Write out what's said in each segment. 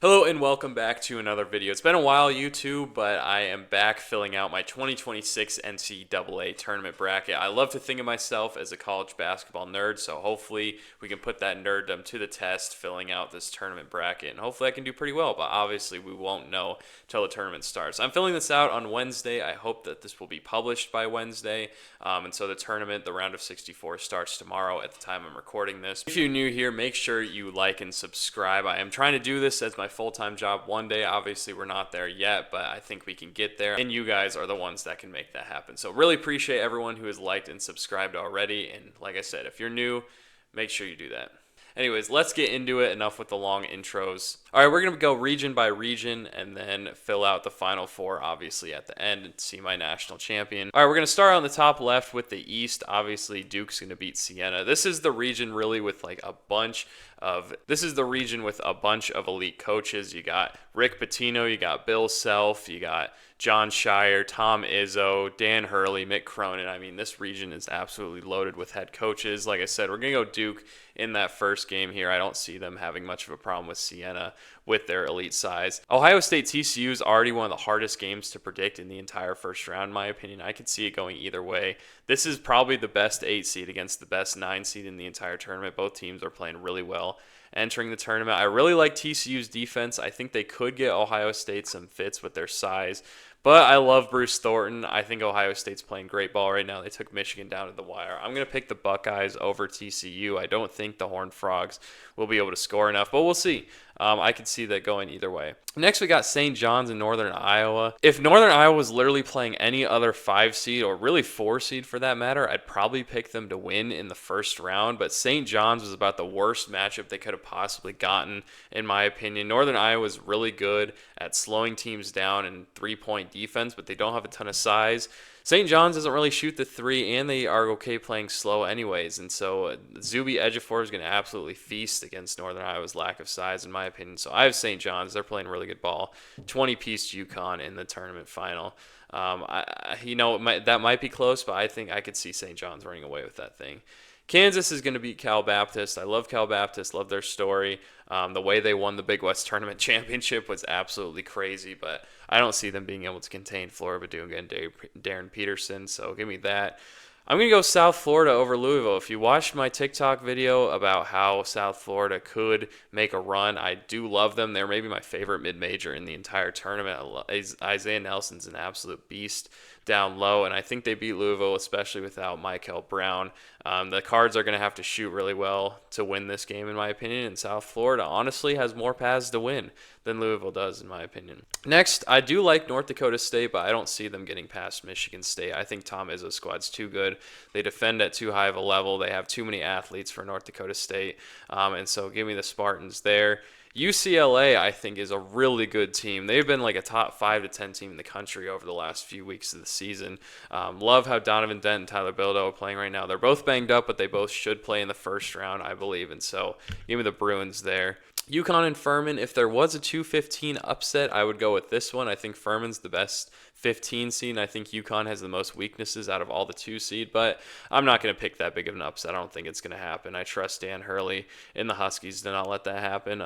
Hello and welcome back to another video. It's been a while, YouTube, but I am back filling out my 2026 NCAA Tournament Bracket. I love to think of myself as a college basketball nerd, so hopefully we can put that nerddom to the test filling out this tournament bracket, and hopefully I can do pretty well, but obviously we won't know till the tournament starts. I'm filling this out on Wednesday. I hope that this will be published by Wednesday, and so the tournament, the round of 64, starts tomorrow at the time I'm recording this. If you're new here, make sure you like and subscribe. I am trying to do this as my full-time job one day. Obviously we're not there yet, but I think we can get there, and you guys are the ones that can make that happen. So really appreciate everyone who has liked and subscribed already, and like I said, if you're new, make sure you do that. Anyways, let's get into it. Enough with the long intros. All right, we're going to go region by region and then fill out the final four, obviously, at the end and see my national champion. All right, we're going to start on the top left with the East. Obviously, Duke's going to beat Siena. This is the region really with like a bunch of elite coaches. You got Rick Pitino, you got Bill Self, you got John Shire, Tom Izzo, Dan Hurley, Mick Cronin. I mean, this region is absolutely loaded with head coaches. Like I said, we're going to go Duke in that first game here. I don't see them having much of a problem with Siena with their elite size. Ohio State TCU is already one of the hardest games to predict in the entire first round, in my opinion. I could see it going either way. This is probably the best 8 seed against the best 9 seed in the entire tournament. Both teams are playing really well entering the tournament. I really like TCU's defense. I think they could get Ohio State some fits with their size. But I love Bruce Thornton. I think Ohio State's playing great ball right now. They took Michigan down to the wire. I'm going to pick the Buckeyes over TCU. I don't think the Horned Frogs will be able to score enough, but we'll see. I could see that going either way. Next, we got St. John's in Northern Iowa. If Northern Iowa was literally playing any other 5 seed, or really 4 seed for that matter, I'd probably pick them to win in the first round. But St. John's was about the worst matchup they could have possibly gotten, in my opinion. Northern Iowa is really good at slowing teams down and three-point defense, but they don't have a ton of size. St. John's doesn't really shoot the three, and they are okay playing slow anyways. And so Zuby Ejiofor is going to absolutely feast against Northern Iowa's lack of size, in my opinion. So I have St. John's. They're playing really good ball. 20-piece UConn in the tournament final. That might be close, but I think I could see St. John's running away with that thing. Kansas is going to beat Cal Baptist. I love Cal Baptist, love their story. The way they won the Big West Tournament Championship was absolutely crazy, but I don't see them being able to contain Florida Badunga and Darren Peterson, so give me that. I'm going to go South Florida over Louisville. If you watched my TikTok video about how South Florida could make a run, I do love them. They're maybe my favorite mid-major in the entire tournament. Isaiah Nelson's an absolute beast down low, and I think they beat Louisville, especially without Michael Brown. The Cards are going to have to shoot really well to win this game, in my opinion, and South Florida honestly has more paths to win than Louisville does, in my opinion. Next, I do like North Dakota State, but I don't see them getting past Michigan State. I think Tom Izzo's squad's too good. They defend at too high of a level. They have too many athletes for North Dakota State, and so give me the Spartans there. UCLA, I think, is a really good team. They've been like a top 5 to 10 team in the country over the last few weeks of the season. Love how Donovan Dent and Tyler Bildo are playing right now. They're both banged up, but they both should play in the first round, I believe. And so give me the Bruins there. UConn and Furman, if there was a 2-15 upset, I would go with this one. I think Furman's the best 15 seed, and I think UConn has the most weaknesses out of all the 2 seed, but I'm not going to pick that big of an upset. I don't think it's going to happen. I trust Dan Hurley in the Huskies to not let that happen,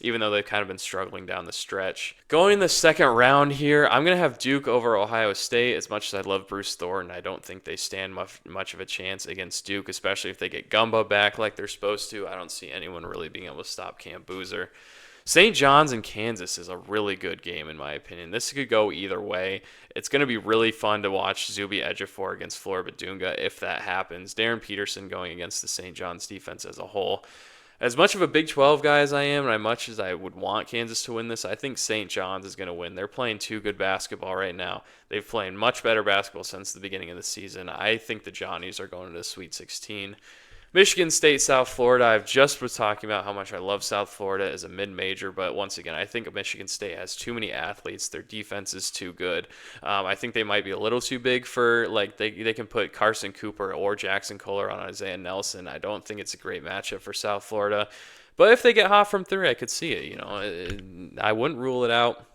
even though they've kind of been struggling down the stretch. Going in the second round here, I'm going to have Duke over Ohio State. As much as I love Bruce Thornton, I don't think they stand much of a chance against Duke, especially if they get Gumba back like they're supposed to. I don't see anyone really being able to stop Cam Boozer. St. John's and Kansas is a really good game, in my opinion. This could go either way. It's going to be really fun to watch Zuby Ejiofor against Florida Badunga if that happens. Darren Peterson going against the St. John's defense as a whole. As much of a Big 12 guy as I am, and as much as I would want Kansas to win this, I think St. John's is going to win. They're playing too good basketball right now. They've played much better basketball since the beginning of the season. I think the Johnnies are going to the Sweet 16. Michigan State, South Florida. I've just was talking about how much I love South Florida as a mid-major, but once again, I think Michigan State has too many athletes. Their defense is too good. I think they might be a little too big for, like, they can put Carson Cooper or Jackson Kohler on Isaiah Nelson. I don't think it's a great matchup for South Florida. But if they get hot from 3, I could see it. I wouldn't rule it out.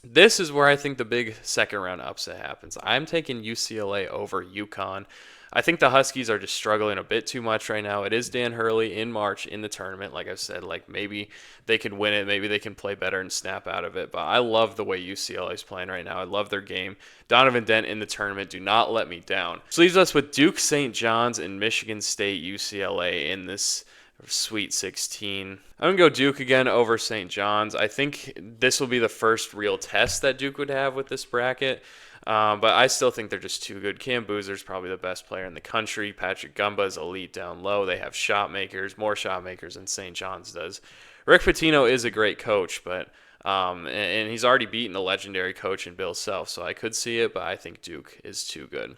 This is where I think the big second-round upset happens. I'm taking UCLA over UConn. I think the Huskies are just struggling a bit too much right now. It is Dan Hurley in March in the tournament. Like I've said, like maybe they can win it. Maybe they can play better and snap out of it. But I love the way UCLA is playing right now. I love their game. Donovan Dent in the tournament. Do not let me down. This leaves us with Duke, St. John's, and Michigan State, UCLA in this Sweet 16. I'm going to go Duke again over St. John's. I think this will be the first real test that Duke would have with this bracket. But I still think they're just too good. Cam Boozer's probably the best player in the country. Patrick Gumba is elite down low. They have shot makers, more shot makers than St. John's does. Rick Pitino is a great coach, but and he's already beaten a legendary coach in Bill Self, so I could see it, but I think Duke is too good.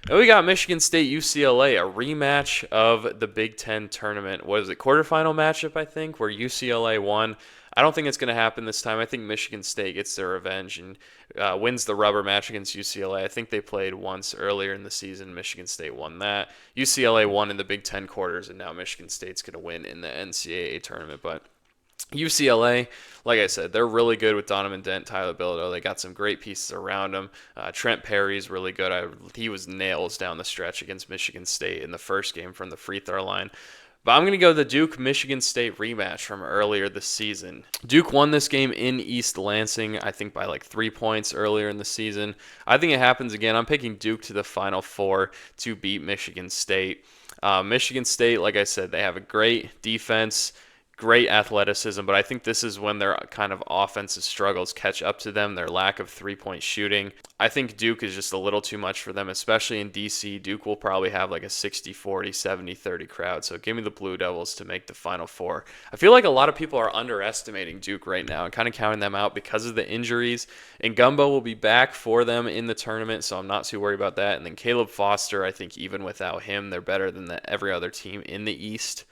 And we got Michigan State UCLA, a rematch of the Big Ten tournament. What is it, quarterfinal matchup, I think, where UCLA won. I don't think it's going to happen this time. I think Michigan State gets their revenge and wins the rubber match against UCLA. I think they played once earlier in the season. Michigan State won that. UCLA won in the Big Ten quarters, and now Michigan State's going to win in the NCAA tournament. But UCLA, like I said, they're really good with Donovan Dent, Tyler Bilodeau. They got some great pieces around them. Trent Perry's really good. He was nails down the stretch against Michigan State in the first game from the free throw line. But I'm going to go the Duke-Michigan State rematch from earlier this season. Duke won this game in East Lansing, I think by like 3 points earlier in the season. I think it happens again. I'm picking Duke to the Final Four to beat Michigan State. Michigan State, like I said, they have a great defense, great athleticism, but I think this is when their kind of offensive struggles catch up to them, their lack of three-point shooting. I think Duke is just a little too much for them, especially in DC. Duke will probably have like a 60-40, 70-30 crowd, so give me the Blue Devils to make the Final Four. I feel like a lot of people are underestimating Duke right now and kind of counting them out because of the injuries, and Gumbo will be back for them in the tournament, so I'm not too worried about that. And then Caleb Foster, I think even without him, they're better than every other team in the East.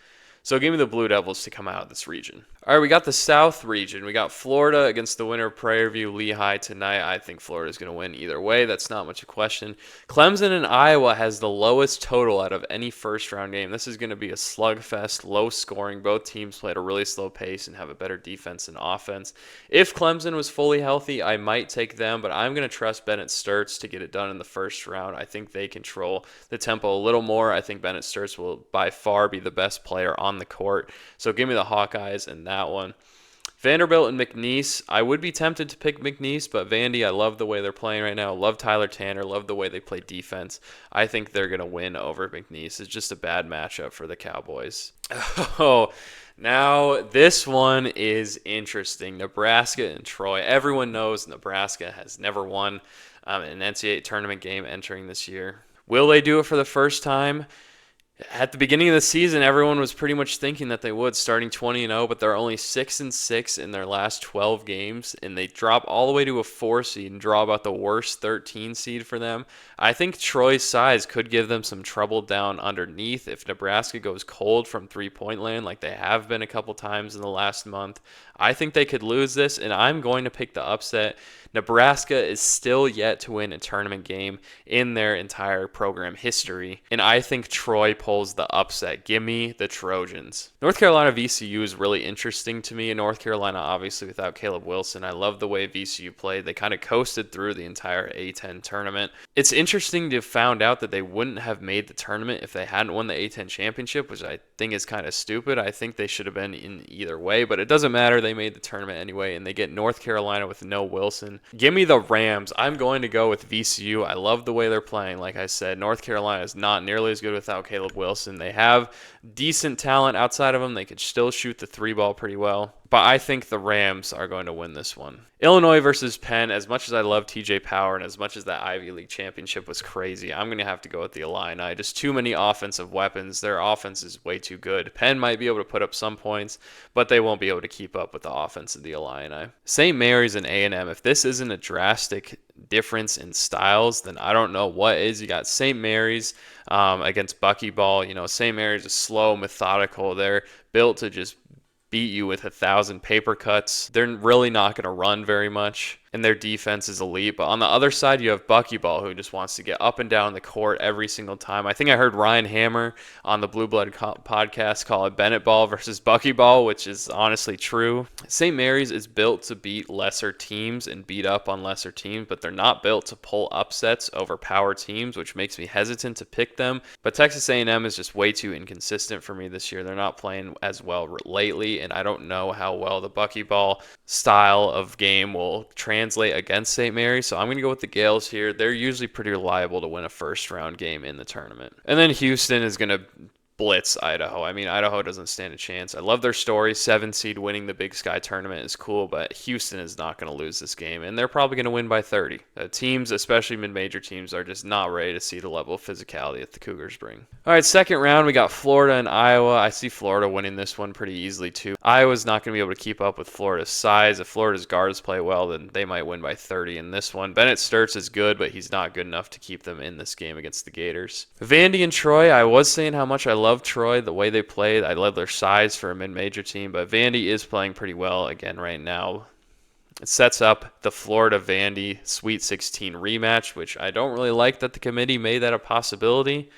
So give me the Blue Devils to come out of this region. All right, we got the South region. We got Florida against the winner of Prairie View Lehigh tonight. I think Florida is going to win either way. That's not much a question. Clemson and Iowa has the lowest total out of any first-round game. This is going to be a slugfest, low scoring. Both teams play at a really slow pace and have a better defense and offense. If Clemson was fully healthy, I might take them, but I'm going to trust Bennett Sturts to get it done in the first round. I think they control the tempo a little more. I think Bennett Sturts will by far be the best player on the court. So give me the Hawkeyes in that one. Vanderbilt and McNeese. I would be tempted to pick McNeese, but Vandy, I love the way they're playing right now. Love Tyler Tanner. Love the way they play defense. I think they're going to win over McNeese. It's just a bad matchup for the Cowboys. Oh, now this one is interesting. Nebraska and Troy. Everyone knows Nebraska has never won an NCAA tournament game entering this year. Will they do it for the first time? At the beginning of the season, everyone was pretty much thinking that they would, starting 20-0, but they're only 6-6 in their last 12 games, and they drop all the way to a 4 seed and draw about the worst 13 seed for them. I think Troy's size could give them some trouble down underneath if Nebraska goes cold from three-point land like they have been a couple times in the last month. I think they could lose this, and I'm going to pick the upset. Nebraska is still yet to win a tournament game in their entire program history, and I think Troy pulls the upset. Give me the Trojans. North Carolina VCU is really interesting to me. In North Carolina, obviously, without Caleb Wilson, I love the way VCU played. They kind of coasted through the entire A10 tournament. It's interesting to have found out that they wouldn't have made the tournament if they hadn't won the A10 championship, which I think is kind of stupid. I think they should have been in either way, but it doesn't matter. They made the tournament anyway, and they get North Carolina with no Wilson. Give me the Rams. I'm going to go with VCU. I love the way they're playing. Like I said, North Carolina is not nearly as good without Caleb Wilson. They have decent talent outside of them. They could still shoot the three ball pretty well. But I think the Rams are going to win this one. Illinois versus Penn. As much as I love TJ Power and as much as that Ivy League championship was crazy, I'm going to have to go with the Illini. Just too many offensive weapons. Their offense is way too good. Penn might be able to put up some points, but they won't be able to keep up with the offense of the Illini. St. Mary's and A&M. If this isn't a drastic difference in styles, then I don't know what is. You got St. Mary's against Buckyball. You know, St. Mary's is slow, methodical. They're built to just beat you with 1,000 paper cuts. They're really not going to run very much. and their defense is elite. But on the other side, you have Buckyball, who just wants to get up and down the court every single time. I think I heard Ryan Hammer on the Blue Blood podcast call it Bennett Ball versus Buckyball, which is honestly true. St. Mary's is built to beat lesser teams and beat up on lesser teams, but they're not built to pull upsets over power teams, which makes me hesitant to pick them. But Texas A&M is just way too inconsistent for me this year. They're not playing as well lately, and I don't know how well the Buckyball style of game will translate against St. Mary's, so I'm going to go with the Gales here. They're usually pretty reliable to win a first-round game in the tournament. And then Houston is going to blitz Idaho. I mean, Idaho doesn't stand a chance. I love their story. 7 seed winning the Big Sky tournament is cool, but Houston is not going to lose this game, and they're probably going to win by 30. Teams, especially mid-major teams, are just not ready to see the level of physicality that the Cougars bring. All right, second round, we got Florida and Iowa. I see Florida winning this one pretty easily, too. Iowa's not going to be able to keep up with Florida's size. If Florida's guards play well, then they might win by 30 in this one. Bennett Sturts is good, but he's not good enough to keep them in this game against the Gators. Vandy and Troy, I was saying how much I love Troy, the way they played. I love their size for a mid-major team, but Vandy is playing pretty well again right now. It sets up the Florida-Vandy Sweet 16 rematch, which I don't really like that the committee made that a possibility.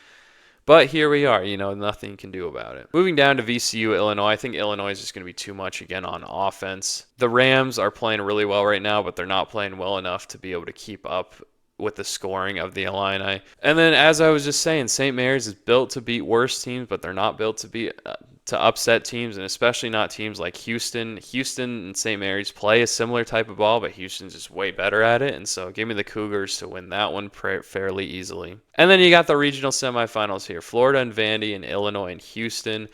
But here we are, nothing you can do about it. Moving down to VCU, Illinois. I think Illinois is just going to be too much again on offense. The Rams are playing really well right now, but they're not playing well enough to be able to keep up with the scoring of the Illini. And then, as I was just saying, St. Mary's is built to beat worse teams, but they're not built to upset teams, and especially not teams like Houston. Houston and St. Mary's play a similar type of ball, but Houston's just way better at it, and so give me the Cougars to win that one fairly easily. And then you got the regional semifinals here, Florida and Vandy and Illinois and Houston.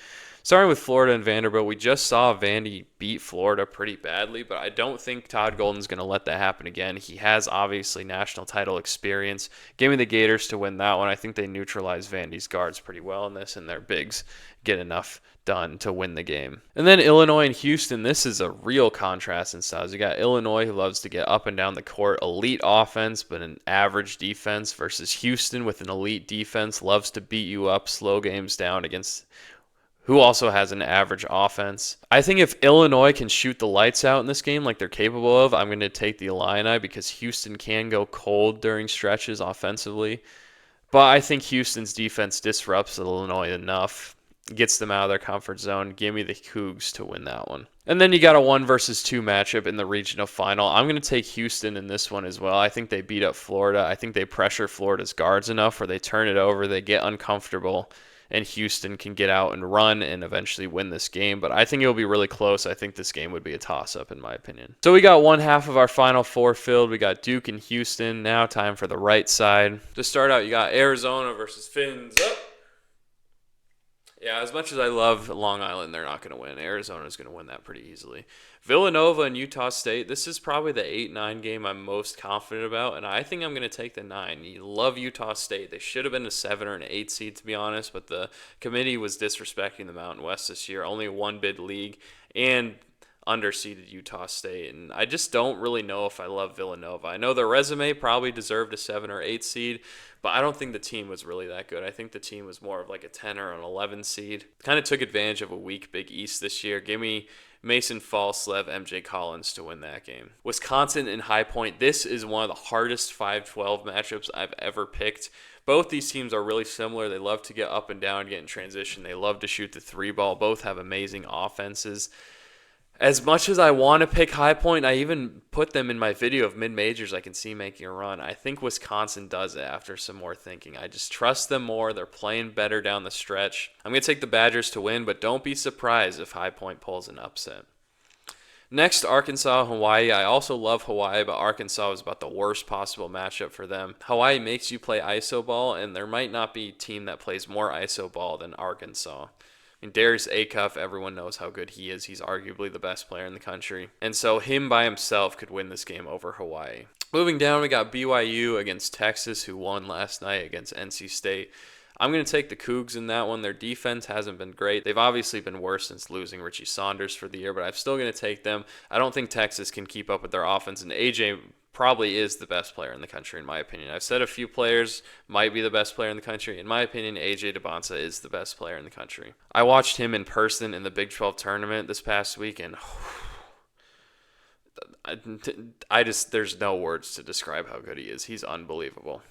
Starting with Florida and Vanderbilt, we just saw Vandy beat Florida pretty badly, but I don't think Todd Golden's going to let that happen again. He has obviously national title experience. Give me the Gators to win that one. I think they neutralize Vandy's guards pretty well in this, and their bigs get enough done to win the game. And then Illinois and Houston, this is a real contrast in styles. You got Illinois, who loves to get up and down the court, elite offense, but an average defense, versus Houston with an elite defense, loves to beat you up, slow games down against who also has an average offense. I think if Illinois can shoot the lights out in this game like they're capable of, I'm going to take the Illini because Houston can go cold during stretches offensively. But I think Houston's defense disrupts Illinois enough, gets them out of their comfort zone. Give me the Cougs to win that one. And then you got a 1 versus 2 matchup in the regional final. I'm going to take Houston in this one as well. I think they beat up Florida. I think they pressure Florida's guards enough where they turn it over, they get uncomfortable, and Houston can get out and run and eventually win this game. But I think it'll be really close. I think this game would be a toss-up in my opinion. So we got one half of our Final Four filled. We got Duke and Houston. Now time for the right side. To start out, you got Arizona versus Fins up. Yeah, as much as I love Long Island, they're not going to win. Arizona's going to win that pretty easily. Villanova and Utah State. This is probably the 8-9 game I'm most confident about, and I think I'm going to take the 9. You love Utah State. They should have been a 7 or an 8 seed, to be honest, but the committee was disrespecting the Mountain West this year. Only one bid league and underseeded Utah State, and I just don't really know if I love Villanova. I know their resume probably deserved a 7 or 8 seed, but I don't think the team was really that good. I think the team was more of like a 10 or an 11 seed. Kind of took advantage of a weak Big East this year. Give me Mason Falslev, MJ Collins to win that game. Wisconsin and High Point. This is one of the hardest 5-12 matchups I've ever picked. Both these teams are really similar. They love to get up and down, get in transition. They love to shoot the 3-ball. Both have amazing offenses. As much as I want to pick High Point, I even put them in my video of mid-majors I can see making a run. I think Wisconsin does it after some more thinking. I just trust them more. They're playing better down the stretch. I'm going to take the Badgers to win, but don't be surprised if High Point pulls an upset. Next, Arkansas, Hawaii. I also love Hawaii, but Arkansas was about the worst possible matchup for them. Hawaii makes you play iso ball, and there might not be a team that plays more iso ball than Arkansas. And Darius Acuff, everyone knows how good he is. He's arguably the best player in the country. And so him by himself could win this game over Hawaii. Moving down, we got BYU against Texas, who won last night against NC State. I'm going to take the Cougs in that one. Their defense hasn't been great. They've obviously been worse since losing Richie Saunders for the year, but I'm still going to take them. I don't think Texas can keep up with their offense, and AJ probably is the best player in the country, in my opinion. I've said a few players might be the best player in the country. In my opinion, AJ DeBonsa is the best player in the country. I watched him in person in the Big 12 tournament this past week, and there's no words to describe how good he is. He's unbelievable.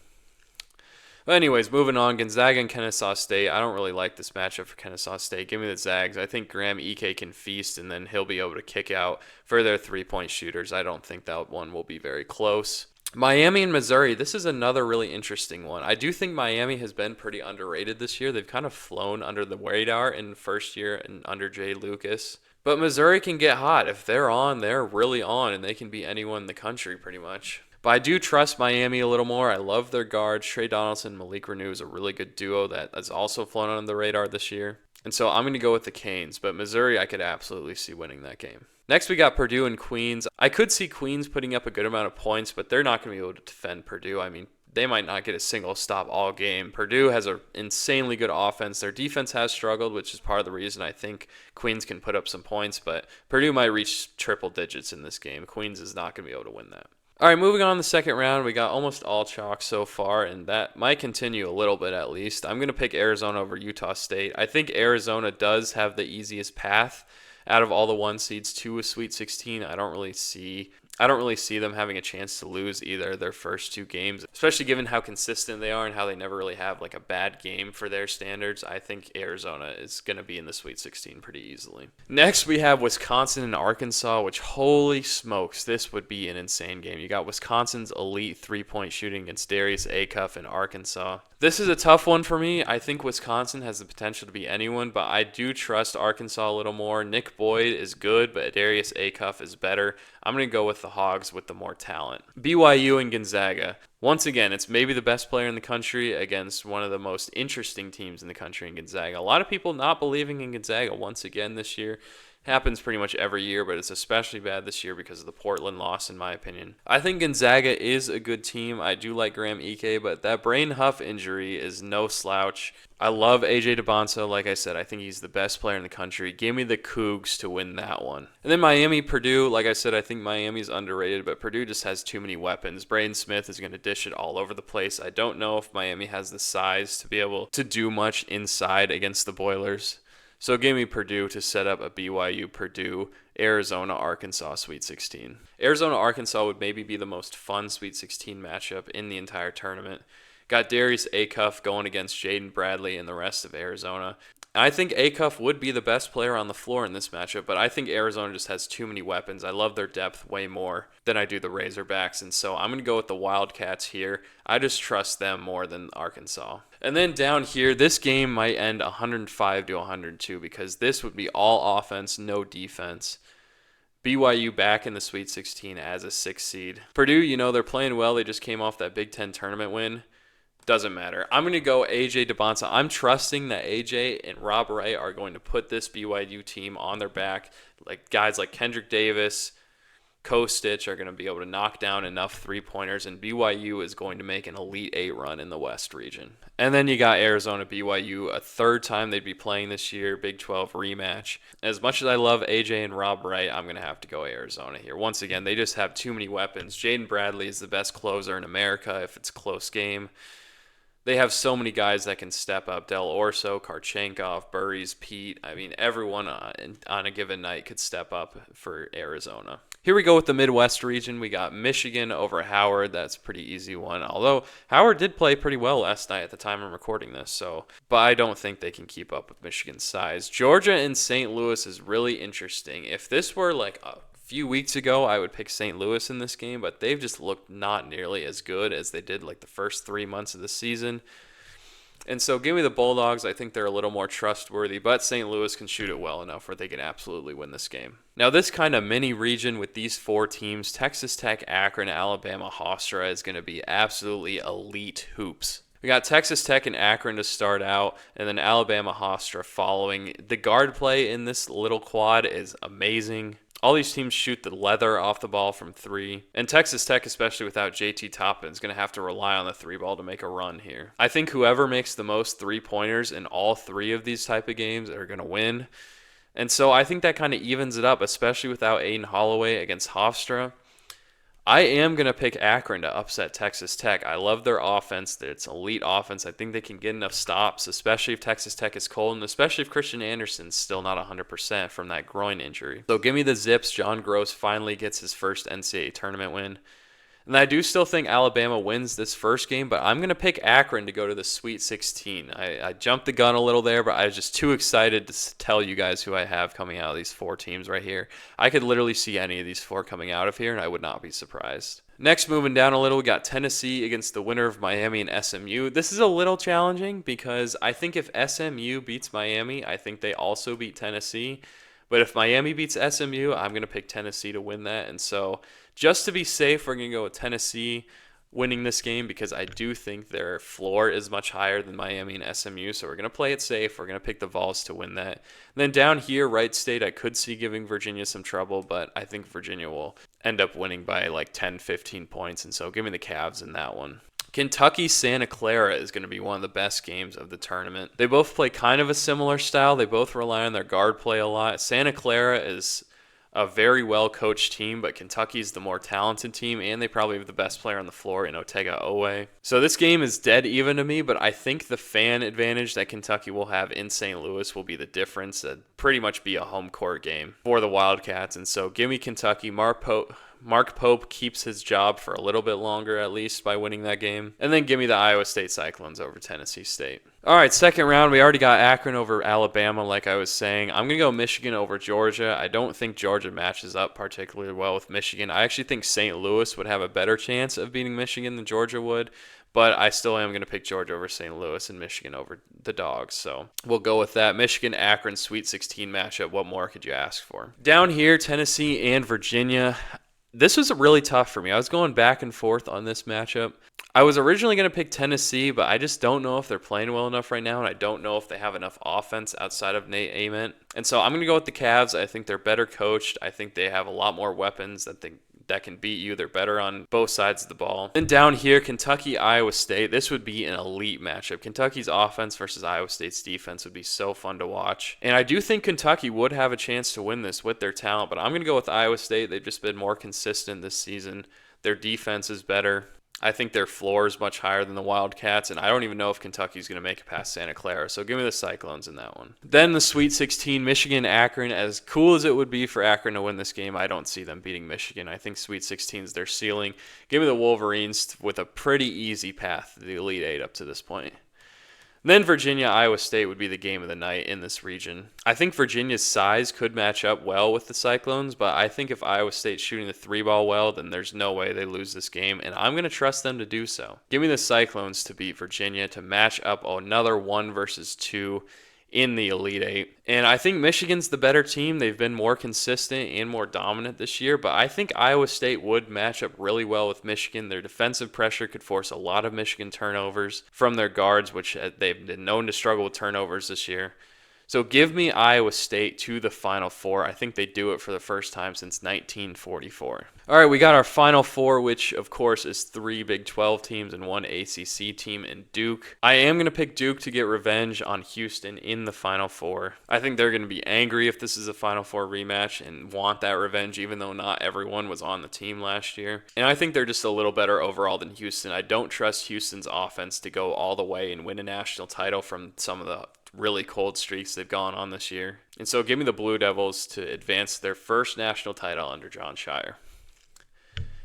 But anyways, moving on, Gonzaga and Kennesaw State. I don't really like this matchup for Kennesaw State. Give me the Zags. I think Graham Ike can feast, and then he'll be able to kick out for their three-point shooters. I don't think that one will be very close. Miami and Missouri, this is another really interesting one. I do think Miami has been pretty underrated this year. They've kind of flown under the radar in first year and under Jay Lucas. But Missouri can get hot. If they're on, they're really on, and they can beat anyone in the country pretty much. But I do trust Miami a little more. I love their guards. Trey Donaldson, Malik Renew is a really good duo that has also flown under the radar this year. And so I'm going to go with the Canes, but Missouri I could absolutely see winning that game. Next, we got Purdue and Queens. I could see Queens putting up a good amount of points, but they're not going to be able to defend Purdue. I mean, they might not get a single stop all game. Purdue has an insanely good offense. Their defense has struggled, which is part of the reason I think Queens can put up some points, but Purdue might reach triple digits in this game. Queens is not going to be able to win that. All right, moving on to the second round, we got almost all chalk so far, and that might continue a little bit at least. I'm going to pick Arizona over Utah State. I think Arizona does have the easiest path out of all the one seeds to a Sweet 16. I don't really see them having a chance to lose either of their first two games, especially given how consistent they are and how they never really have like a bad game for their standards. I think Arizona is going to be in the Sweet 16 pretty easily. Next, we have Wisconsin and Arkansas, which holy smokes, this would be an insane game. You got Wisconsin's elite three-point shooting against Darius Acuff in Arkansas. This is a tough one for me. I think Wisconsin has the potential to be anyone, but I do trust Arkansas a little more. Nick Boyd is good, but Darius Acuff is better. I'm going to go with the Hogs with the more talent. BYU and Gonzaga. Once again, it's maybe the best player in the country against one of the most interesting teams in the country in Gonzaga. A lot of people not believing in Gonzaga once again this year. Happens pretty much every year, but it's especially bad this year because of the Portland loss, in my opinion. I think Gonzaga is a good team. I do like Graham Ike, but that Brain Huff injury is no slouch. I love AJ DeBonso. Like I said, I think he's the best player in the country. Give me the Cougs to win that one. And then Miami, Purdue. Like I said, I think Miami's underrated, but Purdue just has too many weapons. Braden Smith is going to dish it all over the place. I don't know if Miami has the size to be able to do much inside against the Boilers. So give me Purdue to set up a BYU, Purdue, Arizona, Arkansas Sweet 16. Arizona, Arkansas would maybe be the most fun Sweet 16 matchup in the entire tournament. Got Darius Acuff going against Jaden Bradley and the rest of Arizona. I think Acuff would be the best player on the floor in this matchup, but I think Arizona just has too many weapons. I love their depth way more than I do the Razorbacks, and so I'm going to go with the Wildcats here. I just trust them more than Arkansas. And then down here, this game might end 105 to 102 because this would be all offense, no defense. BYU back in the Sweet 16 as a 6th seed. Purdue, they're playing well. They just came off that Big Ten tournament win. Doesn't matter. I'm going to go AJ DeBonsa. I'm trusting that AJ and Rob Wright are going to put this BYU team on their back. Like guys like Kendrick Davis, Kostic are going to be able to knock down enough three-pointers, and BYU is going to make an Elite 8 run in the West region. And then you got Arizona, BYU, a third time they'd be playing this year, Big 12 rematch. As much as I love AJ and Rob Wright, I'm going to have to go Arizona here. Once again, they just have too many weapons. Jaden Bradley is the best closer in America if it's a close game. They have so many guys that can step up. Del Orso, Karchenkov, Burries, Pete. I mean, everyone on a given night could step up for Arizona. Here we go with the Midwest region. We got Michigan over Howard. That's a pretty easy one. Although Howard did play pretty well last night at the time I'm recording this. But I don't think they can keep up with Michigan's size. Georgia and St. Louis is really interesting. If this were like a few weeks ago, I would pick St. Louis in this game, but they've just looked not nearly as good as they did like the first 3 months of the season. And so give me the Bulldogs. I think they're a little more trustworthy, but St. Louis can shoot it well enough where they can absolutely win this game. Now, this kind of mini region with these four teams, Texas Tech, Akron, Alabama, Hofstra, is going to be absolutely elite hoops. We got Texas Tech and Akron to start out, and then Alabama, Hofstra following. The guard play in this little quad is amazing. All these teams shoot the leather off the ball from three. And Texas Tech, especially without JT Toppin, is going to have to rely on the three ball to make a run here. I think whoever makes the most three-pointers in all three of these type of games are going to win. And so I think that kind of evens it up, especially without Aiden Holloway against Hofstra. I am going to pick Akron to upset Texas Tech. I love their offense. It's elite offense. I think they can get enough stops, especially if Texas Tech is cold, and especially if Christian Anderson's still not 100% from that groin injury. So give me the Zips. John Gross finally gets his first NCAA tournament win. And I do still think Alabama wins this first game, but I'm going to pick Akron to go to the Sweet 16. I jumped the gun a little there, but I was just too excited to tell you guys who I have coming out of these 4 teams right here. I could literally see any of these 4 coming out of here, and I would not be surprised. Next, moving down a little, we got Tennessee against the winner of Miami and SMU. This is a little challenging because I think if SMU beats Miami, I think they also beat Tennessee. But if Miami beats SMU, I'm going to pick Tennessee to win that. And so just to be safe, we're going to go with Tennessee winning this game because I do think their floor is much higher than Miami and SMU. So we're going to play it safe. We're going to pick the Vols to win that. And then down here, Wright State, I could see giving Virginia some trouble, but I think Virginia will end up winning by like 10, 15 points. And so give me the Cavs in that one. Kentucky Santa Clara is going to be one of the best games of the tournament. They both play kind of a similar style. They both rely on their guard play a lot. Santa Clara is a very well-coached team, but Kentucky's the more talented team, and they probably have the best player on the floor in Otega Owe. So this game is dead even to me, but I think the fan advantage that Kentucky will have in St. Louis will be the difference. It'd pretty much be a home court game for the Wildcats, and so give me Kentucky. Mark Pope keeps his job for a little bit longer at least by winning that game. And then give me the Iowa State Cyclones over Tennessee State. All right, second round, we already got Akron over Alabama, like I was saying. I'm going to go Michigan over Georgia. I don't think Georgia matches up particularly well with Michigan. I actually think St. Louis would have a better chance of beating Michigan than Georgia would. But I still am going to pick Georgia over St. Louis and Michigan over the Dogs. So we'll go with that. Michigan-Akron Sweet 16 matchup. What more could you ask for? Down here, Tennessee and Virginia. This was really tough for me. I was going back and forth on this matchup. I was originally going to pick Tennessee, but I just don't know if they're playing well enough right now, and I don't know if they have enough offense outside of Nate Ament. And so I'm going to go with the Cavs. I think they're better coached. I think they have a lot more weapons that can beat you. They're better on both sides of the ball. Then down here, Kentucky, Iowa State. This would be an elite matchup. Kentucky's offense versus Iowa State's defense would be so fun to watch. And I do think Kentucky would have a chance to win this with their talent, but I'm going to go with Iowa State. They've just been more consistent this season. Their defense is better. I think their floor is much higher than the Wildcats, and I don't even know if Kentucky's going to make it past Santa Clara, so give me the Cyclones in that one. Then the Sweet 16, Michigan-Akron. As cool as it would be for Akron to win this game, I don't see them beating Michigan. I think Sweet 16 is their ceiling. Give me the Wolverines with a pretty easy path to the Elite Eight up to this point. Then Virginia, Iowa State would be the game of the night in this region. I think Virginia's size could match up well with the Cyclones, but I think if Iowa State's shooting the 3-ball well, then there's no way they lose this game, and I'm going to trust them to do so. Give me the Cyclones to beat Virginia to match up another 1 versus 2 in the Elite Eight. And I think Michigan's the better team. They've been more consistent and more dominant this year, but I think Iowa State would match up really well with Michigan. Their defensive pressure could force a lot of Michigan turnovers from their guards, which they've been known to struggle with turnovers this year. So give me Iowa State to the Final Four. I think they do it for the first time since 1944. All right, we got our Final Four, which, of course, is 3 Big 12 teams and 1 ACC team in Duke. I am going to pick Duke to get revenge on Houston in the Final Four. I think they're going to be angry if this is a Final Four rematch and want that revenge, even though not everyone was on the team last year. And I think they're just a little better overall than Houston. I don't trust Houston's offense to go all the way and win a national title from some of the really cold streaks they've gone on this year. And so give me the Blue Devils to advance their first national title under John Shire.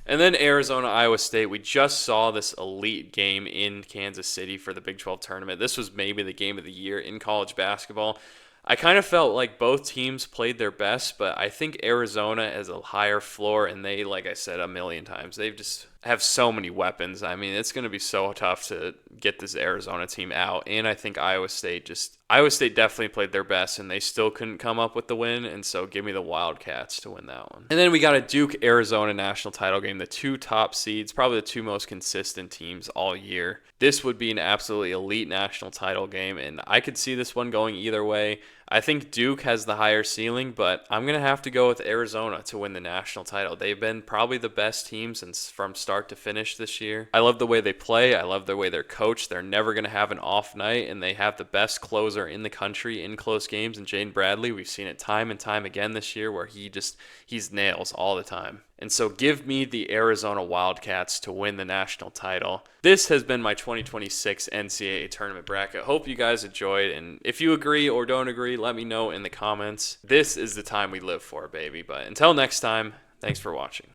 And then Arizona, Iowa State. We just saw this elite game in Kansas City for the Big 12 tournament. This was maybe the game of the year in college basketball. I kind of felt like both teams played their best, but I think Arizona has a higher floor, and they, like I said a million times, they just have so many weapons. I mean, it's going to be so tough to get this Arizona team out, and I think Iowa State definitely played their best, and they still couldn't come up with the win, and so give me the Wildcats to win that one. And then we got a Duke-Arizona national title game, the 2 top seeds, probably the 2 most consistent teams all year. This would be an absolutely elite national title game, and I could see this one going either way. I think Duke has the higher ceiling, but I'm going to have to go with Arizona to win the national title. They've been probably the best team from start to finish this year. I love the way they play. I love the way they're coached. They're never going to have an off night, and they have the best closer in the country in close games in Jane Bradley. We've seen it time and time again this year where he's nails all the time. And so give me the Arizona Wildcats to win the national title. This has been my 2026 NCAA Tournament Bracket. Hope you guys enjoyed. And if you agree or don't agree, let me know in the comments. This is the time we live for, baby. But until next time, thanks for watching.